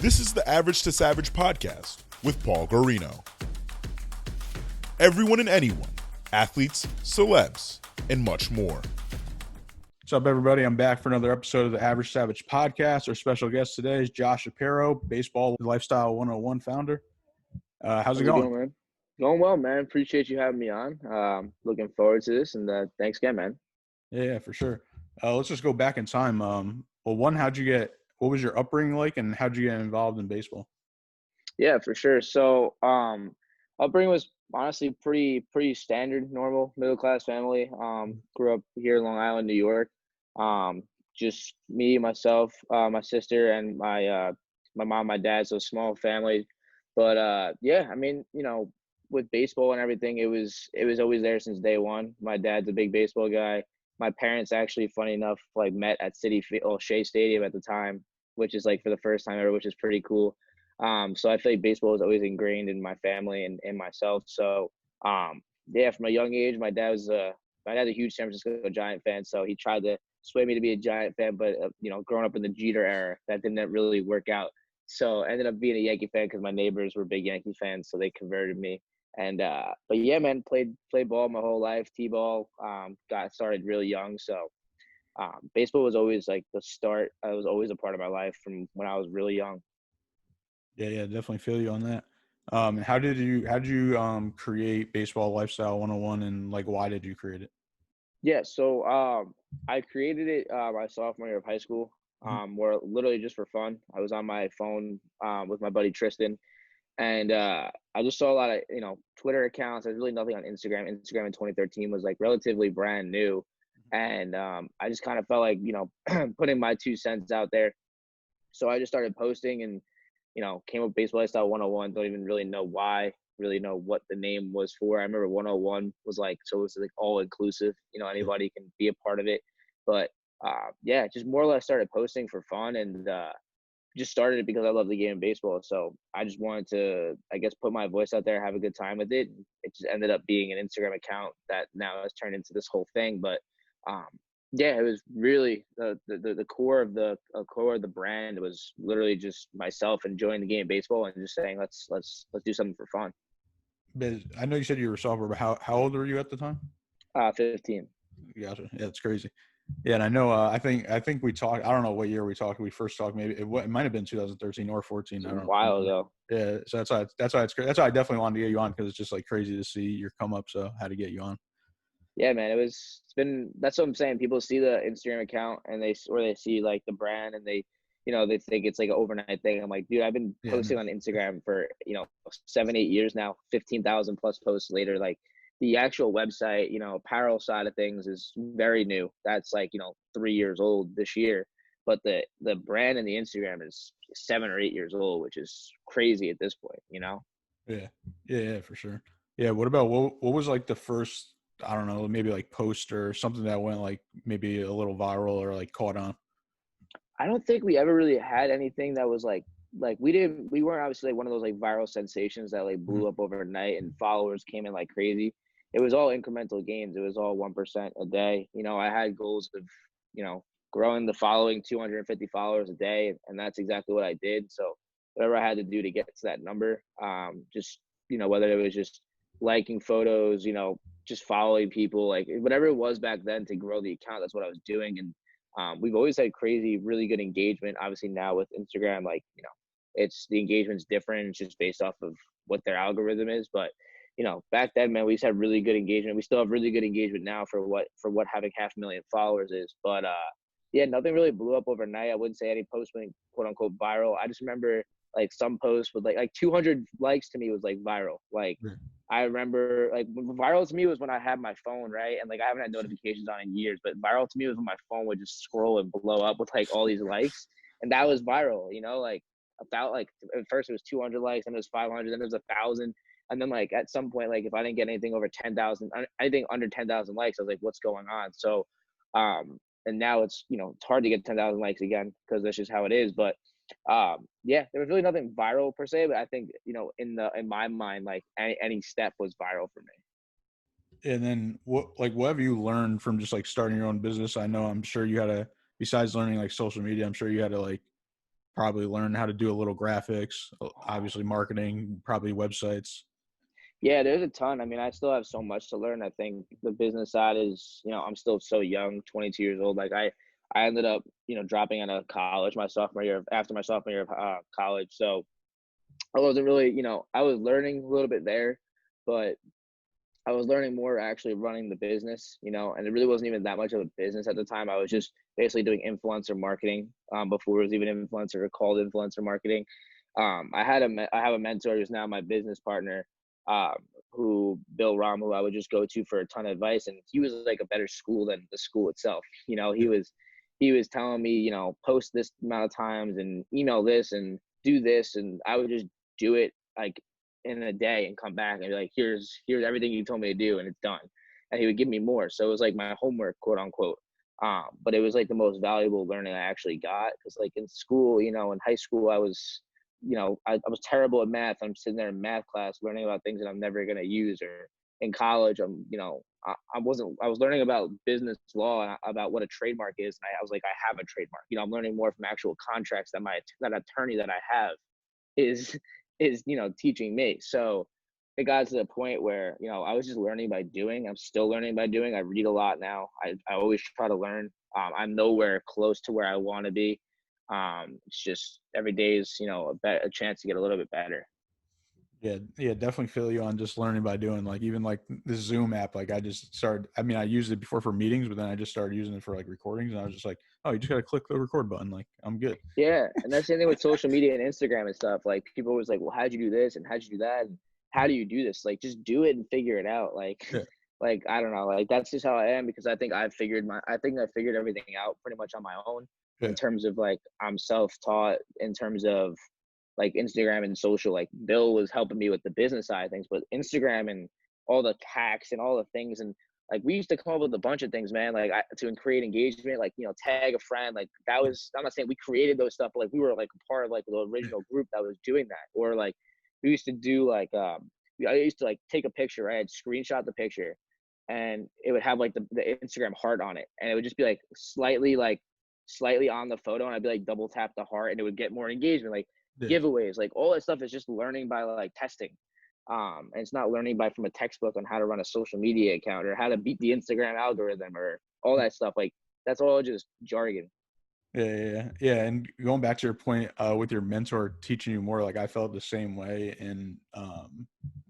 This is the Average to Savage podcast with Paul Guarino. Everyone and anyone, athletes, celebs, and much more. What's up, everybody? I'm back for another episode of the Average Savage podcast. Our special guest today is Josh Shapiro, Baseball Lifestyle 101 founder. How's it going, man? Going well, man. Appreciate you having me on. Looking forward to this, and thanks again, man. Yeah, for sure. Let's just go back in time. What was your upbringing like, and how'd you get involved in baseball? Yeah, for sure. So, upbringing was honestly pretty standard, normal, middle class family. Grew up here in Long Island, New York. Just me, myself, my sister, and my mom, my dad. So small family, but yeah, I mean, with baseball and everything, it was always there since day one. My dad's a big baseball guy. My parents actually, funny enough, like met at Shea Stadium at the time, which is like for the first time ever, which is pretty cool. So I feel like baseball is always ingrained in my family and myself. So yeah, from a young age, my dad's a huge San Francisco Giant fan, so he tried to sway me to be a Giant fan, but growing up in the Jeter era, that didn't really work out. So I ended up being a Yankee fan because my neighbors were big Yankee fans, so they converted me. And but yeah, man, played ball my whole life, t-ball. Got started really young, so baseball was always like the start. It was always a part of my life from when I was really young. Yeah, definitely feel you on that. How did you create Baseball Lifestyle 101, and like why did you create it? Yeah, so I created it my sophomore year of high school. Where literally just for fun. I was on my phone with my buddy Tristan, and I just saw a lot of Twitter accounts. There's really nothing on Instagram. Instagram in 2013 was like relatively brand new, and I just kind of felt like putting my 2 cents out there. So I just started posting and came up with Baseball Lifestyle 101. Don't even really know why, really know what the name was for. I remember 101 was like, so it was like all inclusive, anybody can be a part of it. But yeah, just more or less started posting for fun, and just started it because I love the game of baseball. So I just wanted to, I guess, put my voice out there, have a good time with it. It just ended up being an Instagram account that now has turned into this whole thing. But yeah, it was really the core of the brand. It was literally just myself enjoying the game of baseball and just saying, let's do something for fun. But I know you said you were sophomore, but how old were you at the time? 15. Gotcha. Yeah, it's crazy. Yeah, and I know. I think we talked. I don't know what year we talked. We first talked. Maybe it might have been 2013 or 14. I don't know. A while ago. Yeah, so that's why it's great. That's why I definitely wanted to get you on, because it's just like crazy to see your come up. So I had to get you on. Yeah, man, that's what I'm saying. People see the Instagram account and they see like the brand, and they think it's like an overnight thing. I'm like, dude, I've been posting on Instagram for 7-8 years now, 15,000 plus posts later. Like the actual website, apparel side of things is very new. That's like 3 years old this year, but the brand and the Instagram is 7 or 8 years old, which is crazy at this point. Yeah, for sure. Yeah, what about what was like the first, I don't know, maybe like post or something that went like maybe a little viral or like caught on? I don't think we ever really had anything that was like we weren't obviously like one of those like viral sensations that like blew up overnight and followers came in like crazy. It was all incremental gains. It was all 1% a day. I had goals of growing the following 250 followers a day, and that's exactly what I did. So whatever I had to do to get to that number, just whether it was just liking photos, just following people, like whatever it was back then to grow the account, that's what I was doing. And we've always had crazy, really good engagement. Obviously now with Instagram, like, it's the engagement's different. It's just based off of what their algorithm is. But, back then, man, we used to have really good engagement. We still have really good engagement now for what having 500,000 followers is. But yeah, nothing really blew up overnight. I wouldn't say any post went quote unquote viral. I just remember like some posts with like 200 likes to me was like viral. Like I remember like viral to me was when I had my phone, right? And like I haven't had notifications on in years, but viral to me was when my phone would just scroll and blow up with like all these likes. And that was viral, like about like at first it was 200 likes, then it was 500, then it was 1,000. And then like at some point, like if I didn't get anything over 10,000, anything under 10,000 likes, I was like, what's going on? So, and now it's, it's hard to get 10,000 likes again because that's just how it is. But yeah, there was really nothing viral per se, but I think in my mind, like any step was viral for me. And then what have you learned from just like starting your own business? I'm sure you had to, besides learning like social media, I'm sure you had to like probably learn how to do a little graphics, obviously marketing, probably websites. Yeah, there's a ton. I mean, I still have so much to learn. I think the business side is, I'm still so young, 22 years old. Like I ended up, dropping out of college after my sophomore year of college. So I wasn't really, I was learning a little bit there, but I was learning more actually running the business, and it really wasn't even that much of a business at the time. I was just basically doing influencer marketing before it was even influencer or called influencer marketing. I have a mentor who's now my business partner, um, who Bill Rom, who I would just go to for a ton of advice, and he was like a better school than the school itself. He was telling me, post this amount of times and email this and do this, and I would just do it like in a day and come back and be like, here's everything you told me to do, and it's done. And he would give me more. So it was like my homework, quote unquote. But it was like the most valuable learning I actually got, because like in school, in high school, I was, I was terrible at math. I'm sitting there in math class learning about things that I'm never gonna use. Or in college, I was learning about business law and about what a trademark is. And I was like, I have a trademark. I'm learning more from actual contracts that attorney that I have is teaching me. So it got to the point where I was just learning by doing. I'm still learning by doing. I read a lot now. I always try to learn. I'm nowhere close to where I want to be. It's just every day is a chance to get a little bit better. Yeah, definitely feel you on just learning by doing. Like even like this Zoom app, like I just started. I mean, I used it before for meetings, but then I just started using it for like recordings, and I was just like, oh, you just gotta click the record button. Like I'm good. Yeah, and that's the same thing with social media and Instagram and stuff. Like people always like, well, how'd you do this and how'd you do that and how do you do this? Like just do it and figure it out. Like Yeah. like I don't know. Like that's just how I am, because I think I figured everything out pretty much on my own, Yeah. in terms of like I'm self-taught in terms of like Instagram and social. Like Bill was helping me with the business side of things, but Instagram and all the hacks and all the things, and like we used to come up with a bunch of things, man. Like to create engagement, like tag a friend. Like that was, I'm not saying we created those stuff, but like we were like a part of like the original group that was doing that. Or like we used to do like I used to like take a picture, right? I'd screenshot the picture, and it would have like the Instagram heart on it, and it would just be like slightly on the photo, and I'd be like double tap the heart, and it would get more engagement. Like Yeah. giveaways, like all that stuff is just learning by like testing. And it's not learning by from a textbook on how to run a social media account or how to beat the Instagram algorithm or all that stuff. Like that's all just jargon. Yeah. And going back to your point with your mentor teaching you more, like I felt the same way. And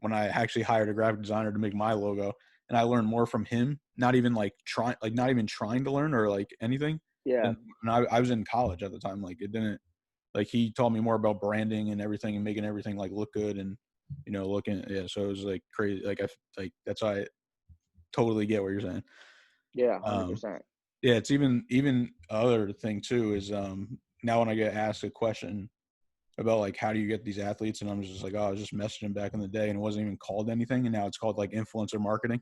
when I actually hired a graphic designer to make my logo, and I learned more from him, not even trying to learn or like anything. Yeah. And when I was in college at the time, like it didn't, like he taught me more about branding and everything and making everything like look good and looking. Yeah, so it was like crazy. Like that's why I totally get what you're saying. Yeah. um 100%. yeah, it's even other thing too is now when I get asked a question about like how do you get these athletes, and I'm just like, oh, I was just messaging back in the day and it wasn't even called anything, and now it's called like influencer marketing.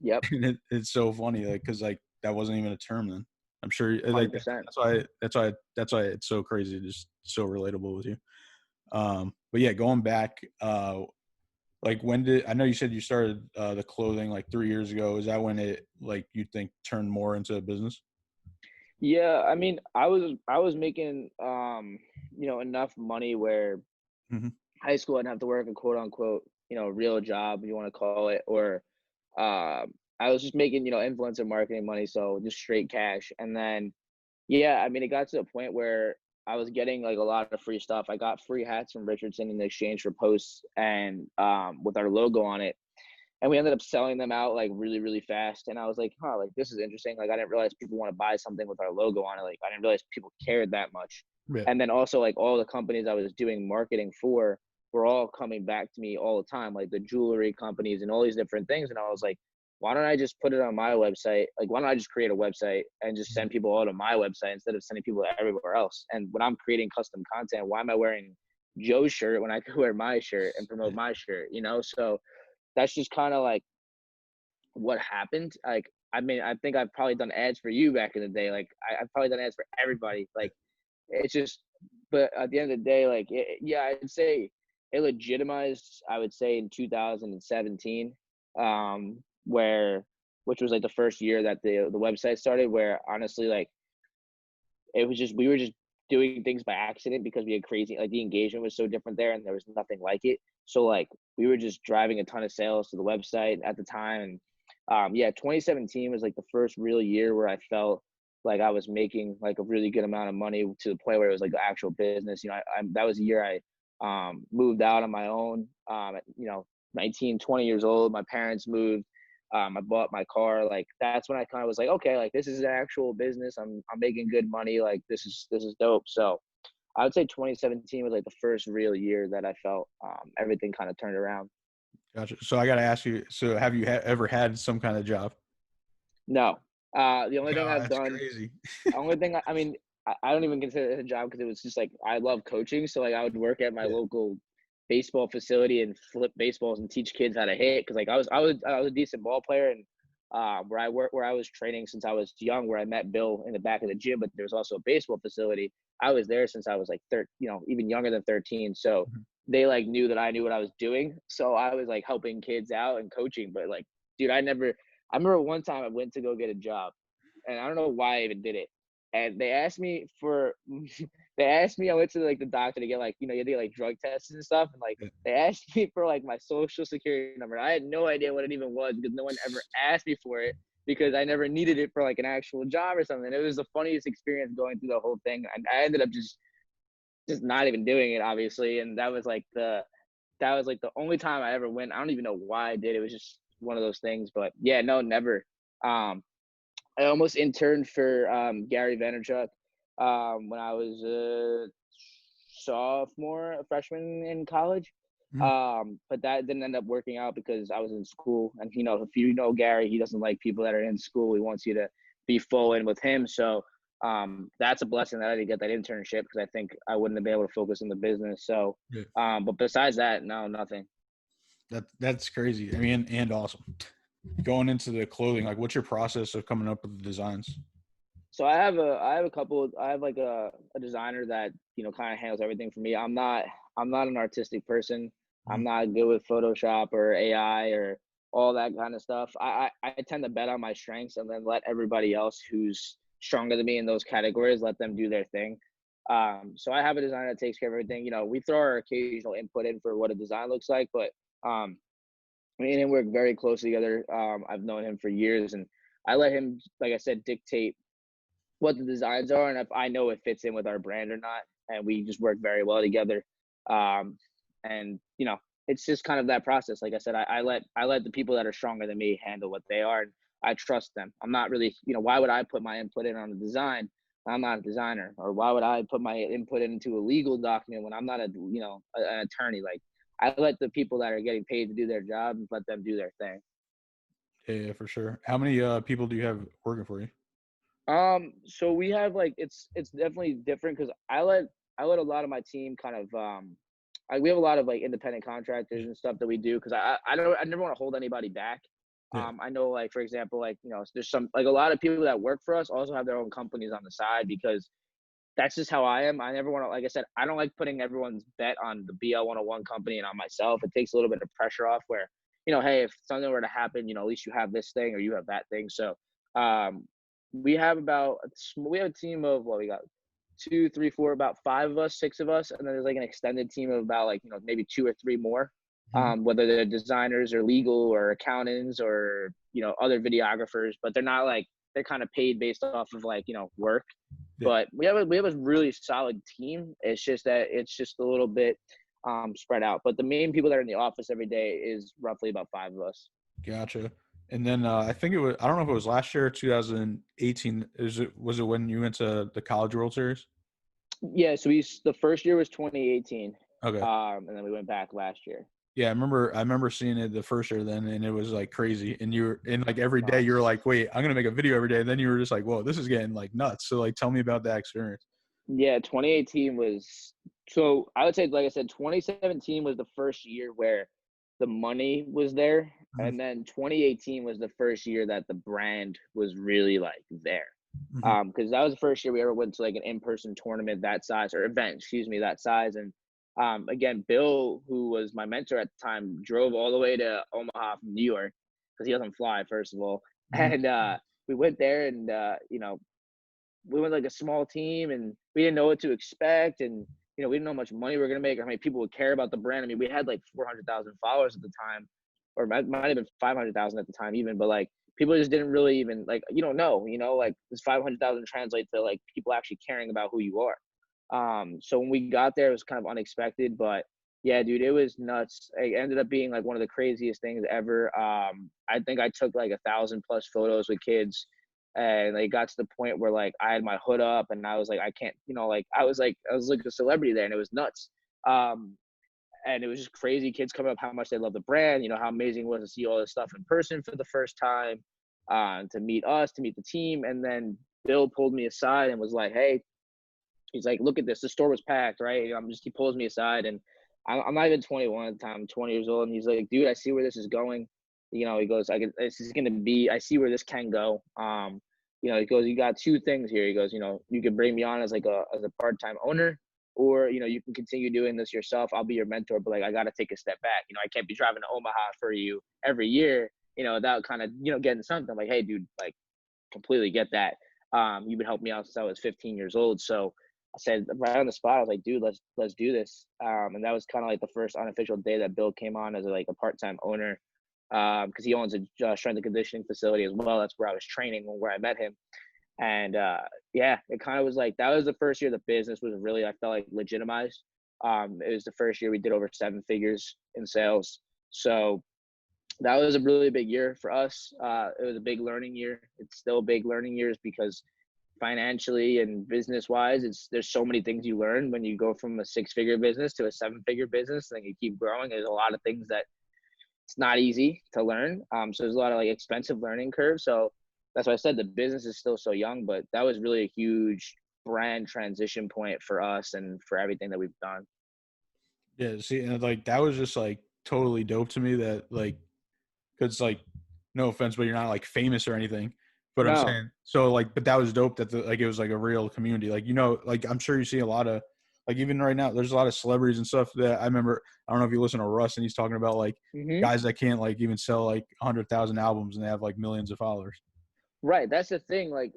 Yep. And it's so funny, like because like that wasn't even a term then. I'm sure like 100%. that's why it's so crazy, just so relatable with you. But yeah, going back, like I know you said you started the clothing like 3 years ago. Is that when it like you think turned more into a business? Yeah. I mean, I was making, enough money where Mm-hmm. high school I didn't have to work a quote unquote, real job, you want to call it, or I was just making, influencer marketing money. So just straight cash. And then, yeah, I mean, it got to a point where I was getting like a lot of free stuff. I got free hats from Richardson in exchange for posts and with our logo on it. And we ended up selling them out like really, really fast. And I was like, huh, like this is interesting. Like I didn't realize people want to buy something with our logo on it. Like I didn't realize people cared that much. Yeah. And then also like all the companies I was doing marketing for were all coming back to me all the time, like the jewelry companies and all these different things. And I was like, why don't I just put it on my website? Like, why don't I just create a website and just send people all to my website instead of sending people everywhere else? And when I'm creating custom content, why am I wearing Joe's shirt when I could wear my shirt and promote my shirt, So that's just kind of like what happened. Like, I mean, I think I've probably done ads for you back in the day. Like, I've probably done ads for everybody. Like, it's just, but at the end of the day, like, yeah, I'd say it legitimized, I would say in 2017, which was like the first year that the website started, where honestly, like, it was just, we were just doing things by accident because we had crazy, like the engagement was so different there and there was nothing like it. So like we were just driving a ton of sales to the website at the time. And yeah, 2017 was like the first real year where I felt like I was making like a really good amount of money to the point where it was like the actual business. You know, that was the year I moved out on my own, at, you know, 19, 20 years old. My parents moved. I bought my car. Like that's when I kind of was like, okay, like this is an actual business. I'm making good money. Like this is dope. So I would say 2017 was like the first real year that I felt everything kind of turned around. Gotcha. So I got to ask you, so have you ever had some kind of job? No, the only thing No, I've that's done, crazy. the only thing I mean, I don't even consider it a job because it was just like I love coaching. So like I would work at my Yeah. local baseball facility and flip baseballs and teach kids how to hit because like I was a decent ball player and where I was training since I was young, where I met Bill in the back of the gym, but there was also a baseball facility. I was there since I was like you know, even younger than 13. So Mhm. they like knew that I knew what I was doing. So I was like helping kids out and coaching. But like, dude, I remember one time I went to go get a job and I don't know why I even did it. And they asked me for I went to like the doctor to get like, you know, you had to get like drug tests and stuff. And like Yeah. they asked me for like my social security number. I had no idea what it even was because no one ever asked me for it because I never needed it for like an actual job or something. It was the funniest experience going through the whole thing. And I ended up just not even doing it, obviously. And that was like the only time I ever went. I don't even know why I did. It was just one of those things. But yeah, no, never. I almost interned for Gary Vaynerchuk when I was a sophomore, a freshman in college. Mhm. But that didn't end up working out because I was in school. And, you know, if you know Gary, he doesn't like people that are in school. He wants you to be full in with him. So that's a blessing that I didn't get that internship because I think I wouldn't have been able to focus on the business. So, Yeah. but besides that, no, nothing. That's crazy. I mean, and awesome. Going into the clothing, like what's your process of coming up with the designs? So I have like a designer that, you know, kind of handles everything for me. I'm not an artistic person. I'm Mhm. not good with Photoshop or AI or all that kind of stuff. I tend to bet on my strengths and then let everybody else who's stronger than me in those categories, let them do their thing. So I have a designer that takes care of everything. You know, we throw our occasional input in for what a design looks like, but me and him work very closely together. I've known him for years and I let him, like I said, dictate what the designs are and if I know it fits in with our brand or not. And we just work very well together. Um, and you know, it's just kind of that process. Like I said, I let the people that are stronger than me handle what they are, and I trust them. I'm not really, you know, why would I put my input in on a design? I'm not a designer, or why would I put my input into a legal document when I'm not an attorney? Like I let the people that are getting paid to do their job let them do their thing. Yeah, for sure. How many people do you have working for you? So we have like it's definitely different because I let a lot of my team kind of we have a lot of like independent contractors Yeah. and stuff that we do because I never want to hold anybody back. Yeah. I know like for example like you know there's some like a lot of people that work for us also have their own companies on the side because that's just how I am. I never want to, like I said, I don't like putting everyone's bet on the BL 101 company and on myself. It takes a little bit of pressure off where, you know, hey, if something were to happen, you know, at least you have this thing or you have that thing. So um, we have a team of, well, we got two, three, four, about five of us, six of us. And then there's like an extended team of about like, you know, maybe two or three more, Mhm. whether they're designers or legal or accountants or, you know, other videographers, but they're not like, they're kind of paid based off of like, you know, work. Yeah. But we have a really solid team. It's just that it's just a little bit spread out. But the main people that are in the office every day is roughly about five of us. Gotcha. And then I think it was, I don't know if it was last year or 2018. Was it when you went to the College World Series? Yeah, so the first year was 2018, Okay. and then we went back last year. Yeah, I remember seeing it the first year then, and it was like crazy. And you were in like every day No. you were like, wait, I'm gonna make a video every day. And then you were just like, whoa, this is getting like nuts. So like tell me about that experience. Yeah, 2018 was so I would say like I said, 2017 was the first year where the money was there, Mhm. and then 2018 was the first year that the brand was really like there. Mhm. Because that was the first year we ever went to like an in-person tournament that size or event, excuse me, that size. And again, Bill, who was my mentor at the time, drove all the way to Omaha from New York because he doesn't fly, first of all. Mhm. And we went there and you know, we went like a small team, and we didn't know what to expect, and we didn't know how much money we were gonna make or how many people would care about the brand. I mean, we had like 400,000 followers at the time, or might have been 500,000 at the time even, but like people just didn't really even like you don't know, like this 500,000 translate to like people actually caring about who you are. So when we got there, it was kind of unexpected, but yeah, dude, it was nuts. It ended up being like one of the craziest things ever. I think I took like 1,000+ photos with kids, and it got to the point where like I had my hood up, and I was like, I can't, like I was like a celebrity there, and it was nuts. And it was just crazy. Kids coming up how much they love the brand, how amazing it was to see all this stuff in person for the first time, to meet us, to meet the team, and then Bill pulled me aside and was like, "Hey," he's like, "Look at this. The store was packed, right?" He pulls me aside, and I'm not even 21 at the time. I'm 20 years old, and he's like, "Dude, I see where this is going." He goes, "This is gonna be. I see where this can go." He goes, "You got two things here." He goes, "You can bring me on as like a part-time owner, or you can continue doing this yourself. I'll be your mentor, but like I got to take a step back. I can't be driving to Omaha for you every year, without kind of getting something." I'm like, "Hey, dude, like completely get that. You've been helping me out since I was 15 years old." So I said right on the spot, I was like, "Dude, let's do this." And that was kind of like the first unofficial day that Bill came on as like a part-time owner, because he owns a strength and conditioning facility as well. That's where I was training, where I met him. And yeah, it kind of was like that was the first year the business was really, I felt like, legitimized. It was the first year we did over 7 figures in sales. So that was a really big year for us. It was a big learning year. It's still big learning years because financially and business wise, there's so many things you learn when you go from a 6-figure business to a 7-figure business, and you keep growing. There's a lot of things that it's not easy to learn. So there's a lot of like expensive learning curves. So that's why I said the business is still so young, but that was really a huge brand transition point for us and for everything that we've done. Yeah, see, and like that was just like totally dope to me that like, because like, no offense, but you're not like famous or anything. But I'm No. saying so like, but that was dope that like it was like a real community. Like like I'm sure you see a lot of like even right now there's a lot of celebrities and stuff that I remember. I don't know if you listen to Russ and he's talking about like guys that can't like even sell like 100,000 albums and they have like millions of followers. Right. That's the thing. Like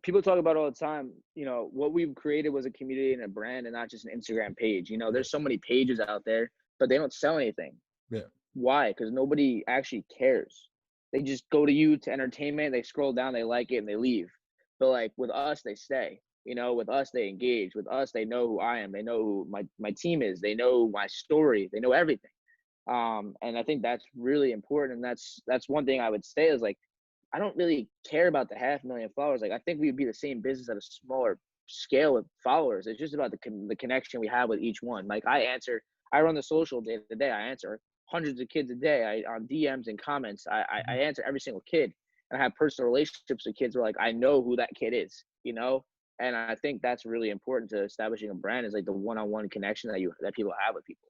people talk about all the time, what we've created was a community and a brand and not just an Instagram page. There's so many pages out there, but they don't sell anything. Yeah. Why? Because nobody actually cares. They just go to you to entertainment. They scroll down, they like it, and they leave. But like with us, they stay. With us, they engage. With us, they know who I am. They know who my team is. They know my story. They know everything. And I think that's really important. And that's one thing I would say is like, I don't really care about the 500,000 followers. Like I think we would be the same business at a smaller scale with followers. It's just about the connection we have with each one. Like I run the social day to day. I answer hundreds of kids a day. On DMs and comments. I answer every single kid, and I have personal relationships with kids where like I know who that kid is. And I think that's really important to establishing a brand is like the one-on-one connection that people have with people.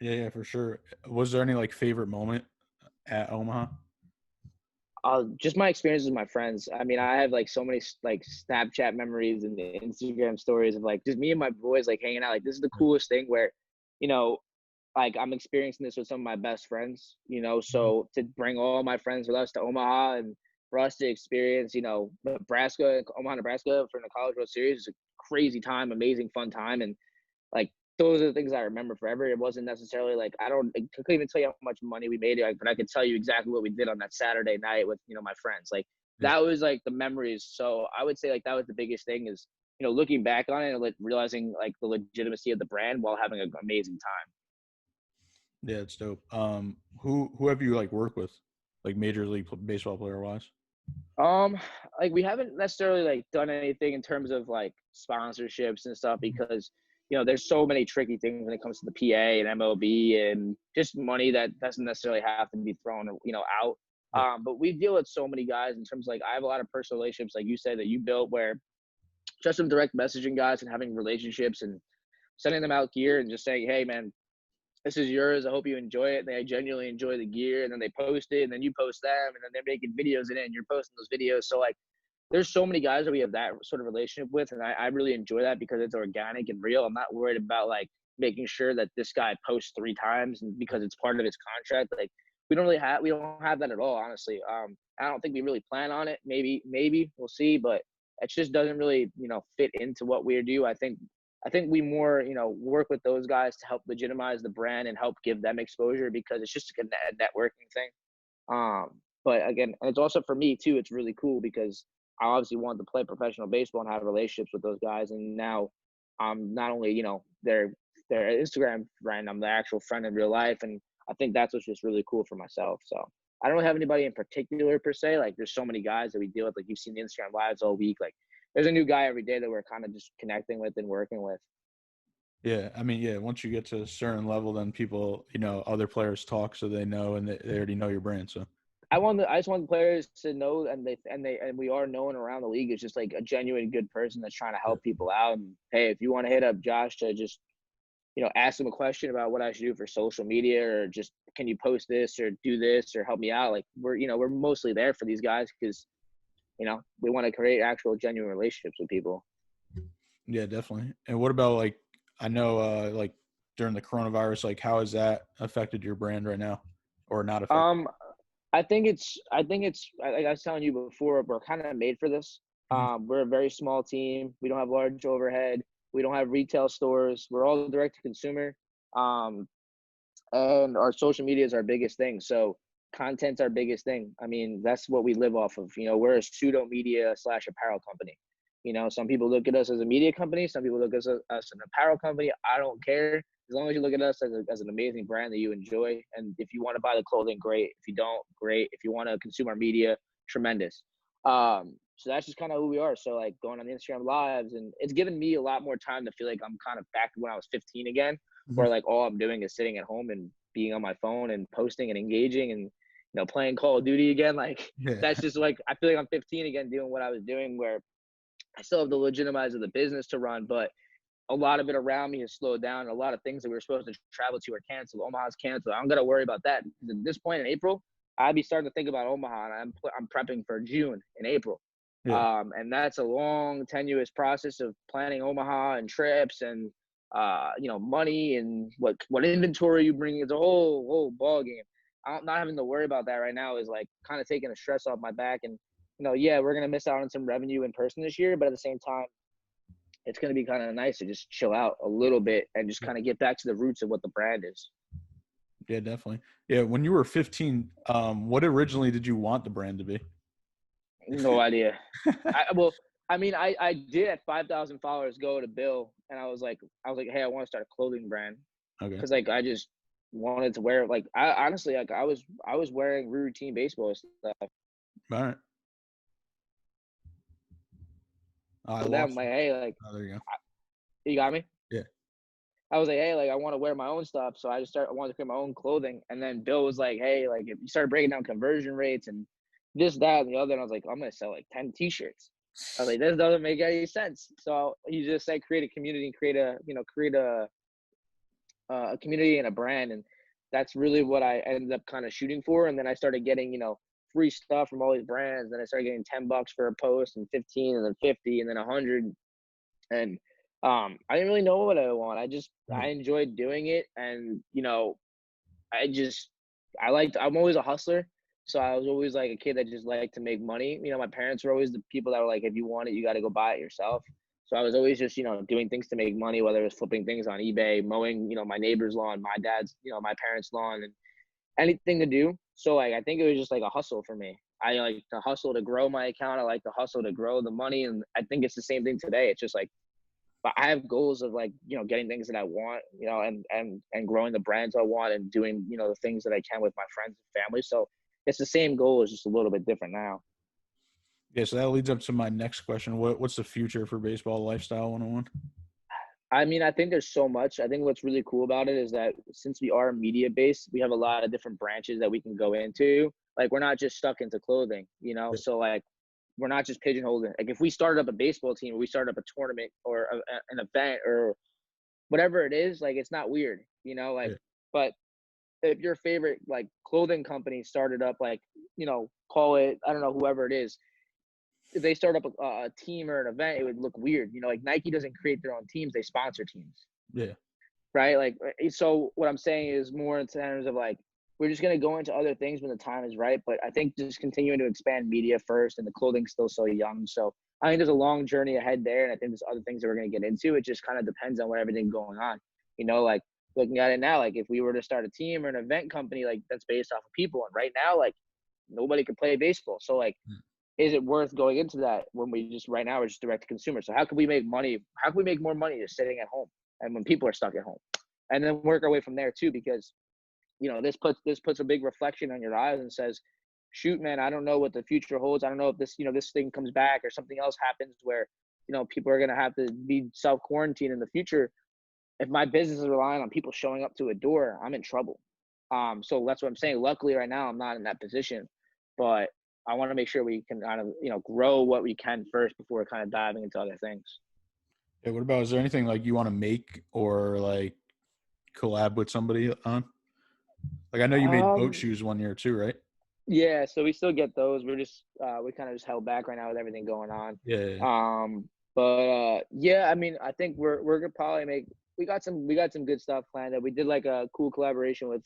Yeah, for sure. Was there any like favorite moment at Omaha? Just my experiences with my friends. I mean, I have like so many like Snapchat memories and the Instagram stories of like just me and my boys like hanging out. Like this is the coolest thing where, you know, like I'm experiencing this with some of my best friends. So to bring all my friends with us to Omaha and for us to experience, Omaha, Nebraska for the College World Series is a crazy time, amazing fun time, and like those are the things I remember forever. It wasn't necessarily like I couldn't even tell you how much money we made, but I could tell you exactly what we did on that Saturday night with my friends. Like that was like the memories. So I would say like that was the biggest thing is looking back on it and like realizing like the legitimacy of the brand while having an amazing time. Yeah, it's dope. Who have you like worked with, like Major League Baseball player wise? Like we haven't necessarily like done anything in terms of like sponsorships and stuff because there's so many tricky things when it comes to the PA and MLB and just money that doesn't necessarily have to be thrown out. But we deal with so many guys in terms of like I have a lot of personal relationships like you said that you built where just some direct messaging guys and having relationships and sending them out gear and just saying, hey man, this is yours. I hope you enjoy it. They genuinely enjoy the gear, and then they post it, and then you post them, and then they're making videos in it, and you're posting those videos. So like, there's so many guys that we have that sort of relationship with, and I really enjoy that because it's organic and real. I'm not worried about like making sure that this guy posts 3 times and because it's part of his contract. Like we don't have that at all, honestly. I don't think we really plan on it. Maybe we'll see, but it just doesn't really, fit into what we do. I think we more, work with those guys to help legitimize the brand and help give them exposure, because it's just a networking thing. But again, it's also for me too, it's really cool because I obviously wanted to play professional baseball and have relationships with those guys. And now I'm not only, their Instagram friend, I'm their actual friend in real life. And I think that's what's just really cool for myself. So I don't have anybody in particular per se. Like, there's so many guys that we deal with. Like, you've seen the Instagram lives all week. Like, there's a new guy every day that we're kind of just connecting with and working with. Yeah, I mean, yeah, once you get to a certain level, then people, other players talk, so they know, and they already know your brand. So I just want the players to know, and we are known around the league as just like a genuine good person that's trying to help people out. And hey, if you want to hit up Josh to just, ask him a question about what I should do for social media, or just, can you post this or do this or help me out? Like, we're mostly there for these guys because, we want to create actual genuine relationships with people. yeah, definitely. And what about, like, I know, like, during the coronavirus, like, how has that affected your brand right now, or not affected? I think it's like I was telling you before, we're kind of made for this. We're a very small team. We don't have large overhead. We don't have retail stores. We're all direct to consumer. And our social media is our biggest thing. So content's our biggest thing. I mean, that's what we live off of. We're a pseudo media / apparel company. Some people look at us as a media company. Some people look at us as an apparel company. I don't care. As long as you look at us as an amazing brand that you enjoy. And if you want to buy the clothing, great. If you don't, great. If you want to consume our media, tremendous. So that's just kind of who we are. So, like, going on the Instagram lives, and it's given me a lot more time to feel like I'm kind of back to when I was 15 again, where like all I'm doing is sitting at home and being on my phone and posting and engaging and, playing Call of Duty again. Like, that's just like, I feel like I'm 15 again doing what I was doing, where I still have the legitimize of the business to run, but a lot of it around me has slowed down. A lot of things that we were supposed to travel to are canceled. Omaha's canceled. I'm going to worry about that. At this point in April, I'd be starting to think about Omaha, and I'm prepping for June and April. Yeah. And that's a long, tenuous process of planning Omaha and trips and, money and what inventory you bring. It's a whole ball game. I'm not having to worry about that right now is like kind of taking the stress off my back. And, yeah, we're going to miss out on some revenue in person this year, but at the same time, it's going to be kind of nice to just chill out a little bit and just kind of get back to the roots of what the brand is. Yeah, definitely. Yeah, when you were 15, what originally did you want the brand to be? No idea. I did at 5,000 followers go to Bill, and I was like, hey, I want to start a clothing brand. Okay. Because like I just wanted to wear, like, I honestly, like, I was wearing routine baseball stuff. All right. So then I'm like, hey, like, oh, there you go. You got me? Yeah. I was like, hey, like, I want to wear my own stuff. So I wanted to create my own clothing. And then Bill was like, hey, like, if you started breaking down conversion rates and this, that, and the other, and I was like, I'm going to sell like 10 t-shirts. I was like, this doesn't make any sense. So he just said, create a community, create a community and a brand. And that's really what I ended up kind of shooting for. And then I started getting, free stuff from all these brands. Then I started getting $10 for a post, and 15, and then 50, and then 100. And I didn't really know what I want. I enjoyed doing it. And, I'm always a hustler. So I was always like a kid that just liked to make money. My parents were always the people that were like, if you want it, you got to go buy it yourself. So I was always just, doing things to make money, whether it was flipping things on eBay, mowing, my neighbor's lawn, my dad's, my parents' lawn, and anything to do. So like, I think it was just like a hustle for me. I like to hustle to grow my account. I like to hustle to grow the money. And I think it's the same thing today. It's just like, but I have goals of like, getting things that I want, and growing the brands I want, and doing, the things that I can with my friends and family. So it's the same goal, it's just a little bit different now. Yeah, so that leads up to my next question. What's the future for Baseball Lifestyle 101? I mean, I think there's so much. I think what's really cool about it is that since we are media based, we have a lot of different branches that we can go into. Like, we're not just stuck into clothing, So like, we're not just pigeonholed. Like, if we started up a baseball team, or we started up a tournament or an event or whatever it is, like, it's not weird, But if your favorite like clothing company started up, like, call it, I don't know, whoever it is, if they start up a team or an event, it would look weird. Like, Nike doesn't create their own teams; they sponsor teams. Yeah. Right. Like, so what I'm saying is more in terms of like, we're just going to go into other things when the time is right. But I think just continuing to expand media first, and the clothing's still so young. So I think there's a long journey ahead there, and I think there's other things that we're going to get into. It just kind of depends on what everything's going on. You know, like looking at it now, like if we were to start a team or an event company, like that's based off of people, and right now, like nobody could play baseball. So like, is it worth going into that when we just right now we're just direct to consumer? So how can we make money? How can we make more money just sitting at home and when people are stuck at home, and then work our way from there too? Because you know, this puts a big reflection on your eyes and says, shoot, man, I don't know what the future holds. I don't know if this, you know, this thing comes back or something else happens where, you know, people are going to have to be self-quarantined in the future. If my business is relying on people showing up to a door, I'm in trouble. So that's what I'm saying. Luckily right now, I'm not in that position, but I want to make sure we can kind of, you know, grow what we can first before kind of diving into other things. Yeah. What about, is there anything like you want to make or like collab with somebody on? Like, I know you made boat shoes one year too, right? Yeah, so we still get those. We're just we kind of just held back right now with everything going on. Yeah. But yeah, I mean, I think we're gonna probably make. We got some good stuff planned. That we did like a cool collaboration with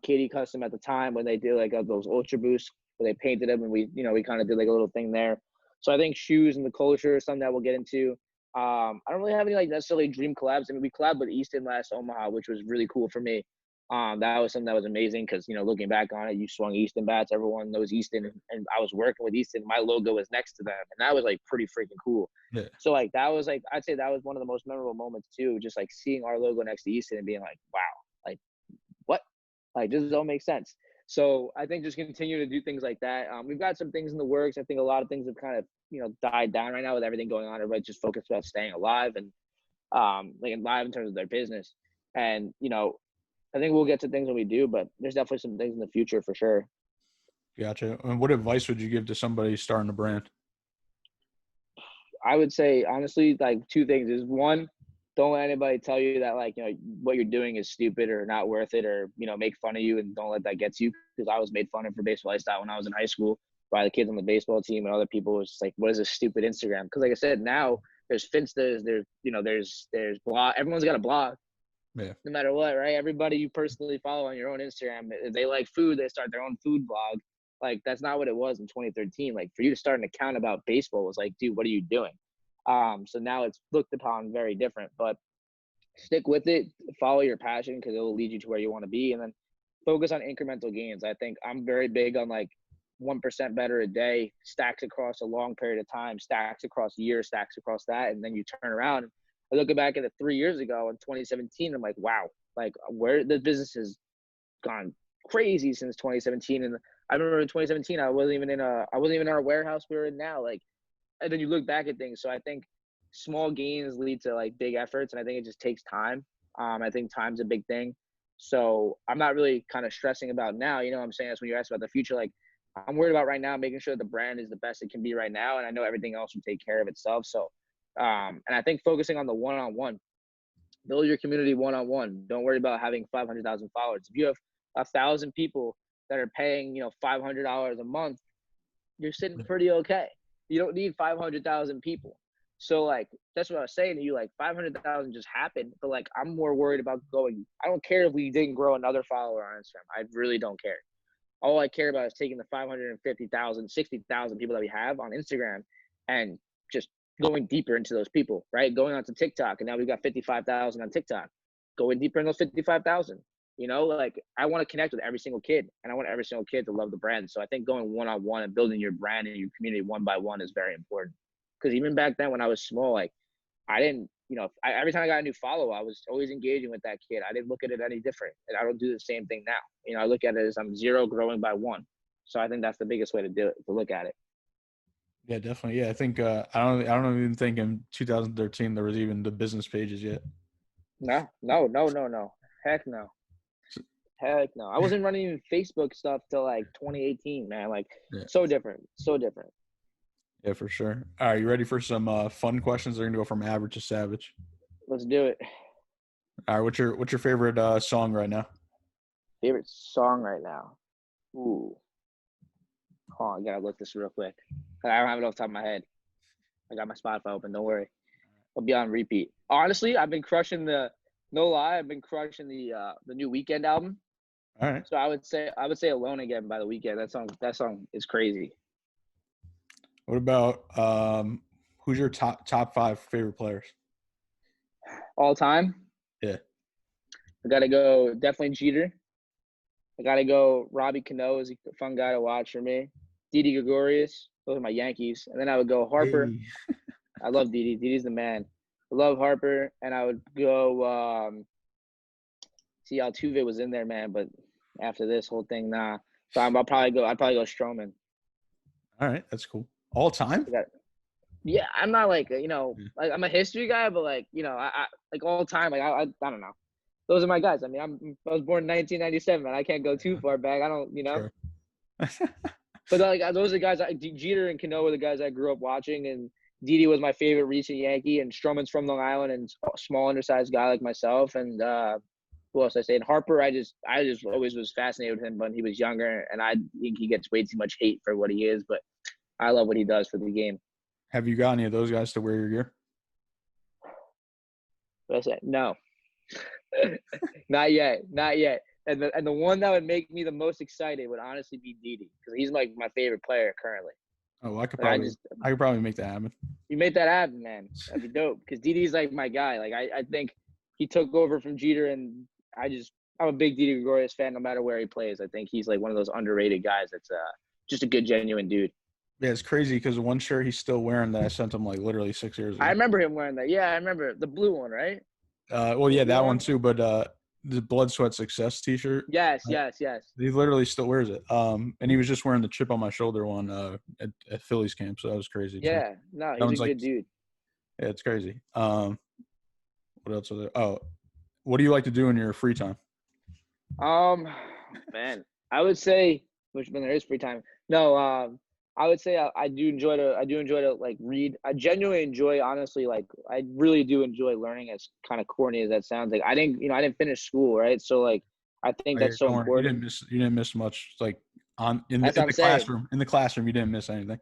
Katie Custom at the time when they did like those Ultra Boosts where they painted them, and we kind of did like a little thing there. So I think shoes and the culture is something that we'll get into. I don't really have any like necessarily dream collabs. I mean, we collabed with Easton last Omaha, which was really cool for me. That was something that was amazing because, you know, looking back on it, you swung Easton bats. Everyone knows Easton, and I was working with Easton. My logo was next to them, and that was like pretty freaking cool. Yeah. So like that was like, I'd say that was one of the most memorable moments too, just like seeing our logo next to Easton and being like, wow, like what? Like this all makes sense. So I think just continue to do things like that. We've got some things in the works. I think a lot of things have kind of, you know, died down right now with everything going on. Everybody's just focused about staying alive and like alive in terms of their business. And, you know, I think we'll get to things when we do, but there's definitely some things in the future for sure. Gotcha. And what advice would you give to somebody starting a brand? I would say honestly, like two things is one, don't let anybody tell you that like, you know, what you're doing is stupid or not worth it or, you know, make fun of you, and don't let that get to you. Because I was made fun of for baseball lifestyle when I was in high school by the kids on the baseball team, and other people was just like, what is this stupid Instagram? Because like I said, now there's Finstas, there's, you know, there's blog, everyone's got a blog. Yeah. No matter what, right? Everybody you personally follow on your own Instagram, if they like food, they start their own food blog. Like that's not what it was in 2013. Like for you to start an account about baseball was like, dude, what are you doing? So now it's looked upon very different, but stick with it, follow your passion because it will lead you to where you want to be, and then focus on incremental gains. I think I'm very big on like 1% better a day, stacks across a long period of time, stacks across years, stacks across that, and then you turn around. I look back at it 3 years ago in 2017. I'm like, wow, like where the business has gone crazy since 2017. And I remember in 2017, I wasn't even in our warehouse we were in now. Like, and then you look back at things. So I think small gains lead to like big efforts, and I think it just takes time. I think time's a big thing. So I'm not really kind of stressing about now. You know what I'm saying? That's when you ask about the future. Like I'm worried about right now, making sure the brand is the best it can be right now, and I know everything else will take care of itself. So, and I think focusing on the one-on-one, build your community one-on-one. Don't worry about having 500,000 followers. If you have 1,000 people that are paying, you know, $500 a month, you're sitting pretty okay. You don't need 500,000 people. So like, that's what I was saying to you, like 500,000 just happened, but like, I'm more worried about going, I don't care if we didn't grow another follower on Instagram. I really don't care. All I care about is taking the 550,000, 60,000 people that we have on Instagram and just going deeper into those people, right? Going onto TikTok, and now we've got 55,000 on TikTok. Going deeper in those 55,000. You know, like I want to connect with every single kid, and I want every single kid to love the brand. So I think going one-on-one and building your brand and your community one by one is very important. Because even back then when I was small, like I didn't, you know, every time I got a new follow, I was always engaging with that kid. I didn't look at it any different, and I don't do the same thing now. You know, I look at it as I'm zero growing by one. So I think that's the biggest way to do it, to look at it. Yeah, definitely. Yeah, I think I don't even think in 2013 there was even the business pages yet. No. Heck no. Heck no. I wasn't running even Facebook stuff till like 2018, man. Like so different. Yeah, for sure. All right, you ready for some fun questions? They're gonna go from average to savage. Let's do it. All right, what's your favorite song right now? Favorite song right now? Ooh. Hold on, I gotta look this real quick. I don't have it off the top of my head. I got my Spotify open, don't worry. I'll be on repeat. Honestly, I've been crushing the new Weekend album. All right. So I would say Alone Again by The Weeknd. That song is crazy. What about who's your top 5 favorite players? All time. Yeah. I gotta go definitely Jeter. I gotta go Robbie Cano is a fun guy to watch for me. Didi Gregorius, those are my Yankees. And then I would go Harper. Hey. I love Didi. Didi's the man. I love Harper. And I would go see Altuve was in there, man, but after this whole thing, nah. So I'd probably go Stroman. All right, that's cool. All time? Yeah, I'm not like, like I'm a history guy, but like, I like all time, like I don't know. Those are my guys. I mean, I was born in 1997, and I can't go too far back. I don't, Sure. But like those are the guys. Jeter and Cano were the guys I grew up watching, and Didi was my favorite recent Yankee, and Stroman's from Long Island and small, undersized guy like myself. And who else I say? And Harper, I just always was fascinated with him when he was younger, and I think he gets way too much hate for what he is, but I love what he does for the game. Have you got any of those guys to wear your gear? What I said, no. Not yet. And the one that would make me the most excited would honestly be Didi, because he's like my favorite player currently. Oh, I could probably make that happen. You made that happen, man. That'd be dope. Because Didi's like my guy. Like I think he took over from Jeter, and I'm a big Didi Gregorius fan no matter where he plays. I think he's like one of those underrated guys that's just a good, genuine dude. Yeah, it's crazy because the one shirt he's still wearing that I sent him like literally 6 years ago. I remember him wearing that. Yeah, I remember the blue one, right? Well, yeah, that one too, but the Blood, Sweat, Success T-shirt. Yes. He literally still wears it. And he was just wearing the chip on my shoulder one at Phillies camp, so that was crazy. Yeah, no, he's a good dude. Yeah, it's crazy. What else are there? Oh, what do you like to do in your free time? Man, I would say, which when there is free time. No, I would say I do enjoy to like read. I genuinely enjoy, honestly, like I really do enjoy learning, as kind of corny as that sounds. Like I didn't finish school, right? So like I think that's so important. You didn't miss much, like in the classroom. In the classroom, you didn't miss anything.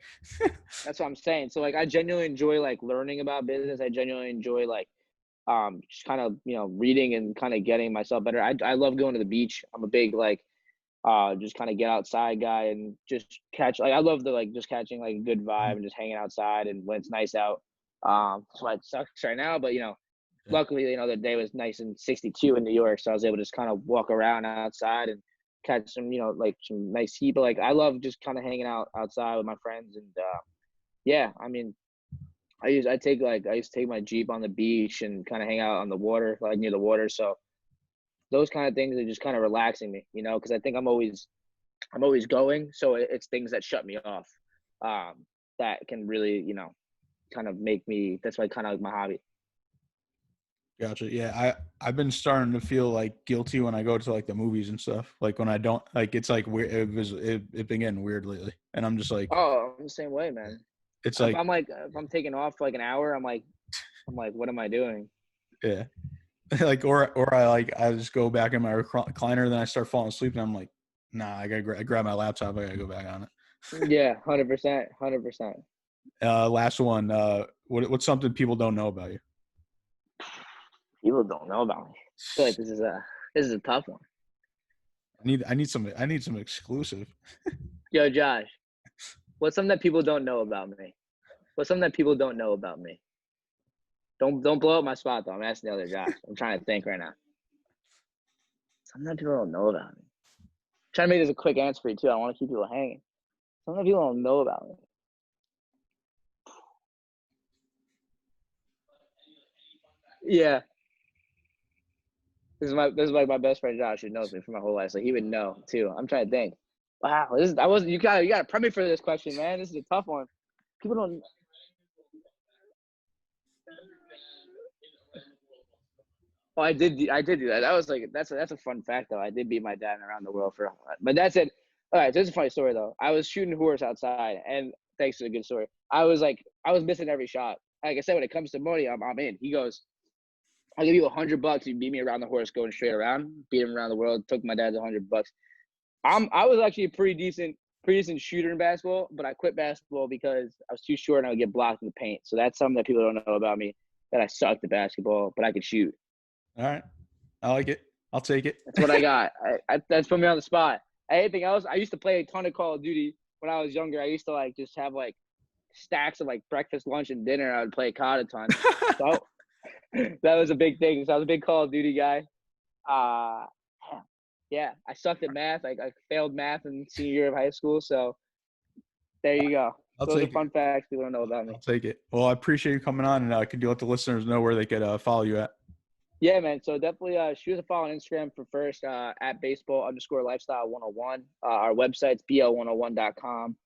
That's what I'm saying. So like I genuinely enjoy like learning about business. I genuinely enjoy like just kind of reading and kind of getting myself better. I love going to the beach. I'm a big like just kind of get outside guy and just catch, like I love the like just catching like a good vibe and just hanging outside, and when it's nice out. That's why it sucks right now, but luckily the day was nice and 62 in New York, so I was able to just kind of walk around outside and catch some like some nice heat. But like I love just kind of hanging out outside with my friends, and yeah, I mean I used to take my Jeep on the beach and kind of hang out on the water, like near the water. So those kind of things are just kind of relaxing me, because I think I'm always going. So it's things that shut me off that can really, kind of make me, that's why kind of like my hobby. Gotcha. Yeah. I've been starting to feel like guilty when I go to like the movies and stuff. Like when I don't, like, it's like weird. It's been getting weird lately. And I'm just like, oh, I'm the same way, man. It's like, if I'm taking off for like an hour, I'm like, what am I doing? Yeah. Like, or I just go back in my recliner, then I start falling asleep, and I'm like, nah, I gotta grab my laptop, I gotta go back on it. Yeah, 100%. Last one. What's something people don't know about you? People don't know about me. I feel like this is a tough one. I need some exclusive. Yo, Josh, what's something that people don't know about me? Don't blow up my spot, though. I'm asking the other Josh. I'm trying to think right now. Something that people don't know about me. I'm trying to make this a quick answer for you, too. I don't want to keep people hanging. Something that people don't know about me. Yeah. This is like my best friend Josh, who knows me for my whole life, so he would know too. I'm trying to think. Wow, you gotta prep me for this question, man. This is a tough one. People don't. Oh, I did do that. That was like that's a fun fact though. I did beat my dad around the world for, but that's it. All right, so this is a funny story though. I was shooting horse outside, and thanks to the good story, I was missing every shot. Like I said, when it comes to money, I'm in. He goes, I'll give you $100 if you beat me around the horse going straight around. Beat him around the world. Took my dad $100. I was actually a pretty decent shooter in basketball, but I quit basketball because I was too short and I would get blocked in the paint. So that's something that people don't know about me, that I sucked at basketball, but I could shoot. All right, I like it. I'll take it. That's what I got. That's put me on the spot. Anything else? I used to play a ton of Call of Duty when I was younger. I used to just have stacks of like breakfast, lunch, and dinner. I would play COD a ton. So that was a big thing. So I was a big Call of Duty guy. Yeah, I sucked at math. I failed math in senior year of high school. So there you go. Those are fun facts people don't know about me. I'll take it. Well, I appreciate you coming on, and could you let the listeners know where they could follow you at? Yeah, man. So definitely shoot us a follow on Instagram for first at baseball_lifestyle101. Our website's bl101.com.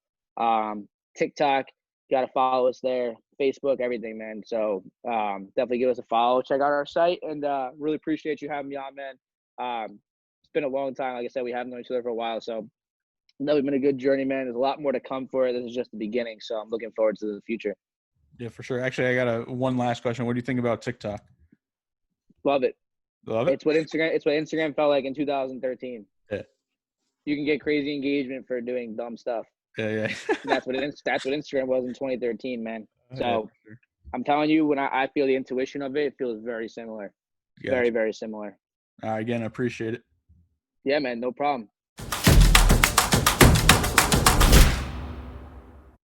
TikTok, you got to follow us there. Facebook, everything, man. So definitely give us a follow. Check out our site, and really appreciate you having me on, man. It's been a long time. Like I said, we haven't known each other for a while, so it's been a good journey, man. There's a lot more to come for it. This is just the beginning, so I'm looking forward to the future. Yeah, for sure. Actually, I got one last question. What do you think about TikTok? Love it. Love it. It's what Instagram felt like in 2013. Yeah. You can get crazy engagement for doing dumb stuff. Yeah. That's what Instagram was in 2013, man. So yeah, sure. I'm telling you, when I feel the intuition of it feels very similar. Gotcha. Very, very similar. Again, I appreciate it. Yeah, man. No problem.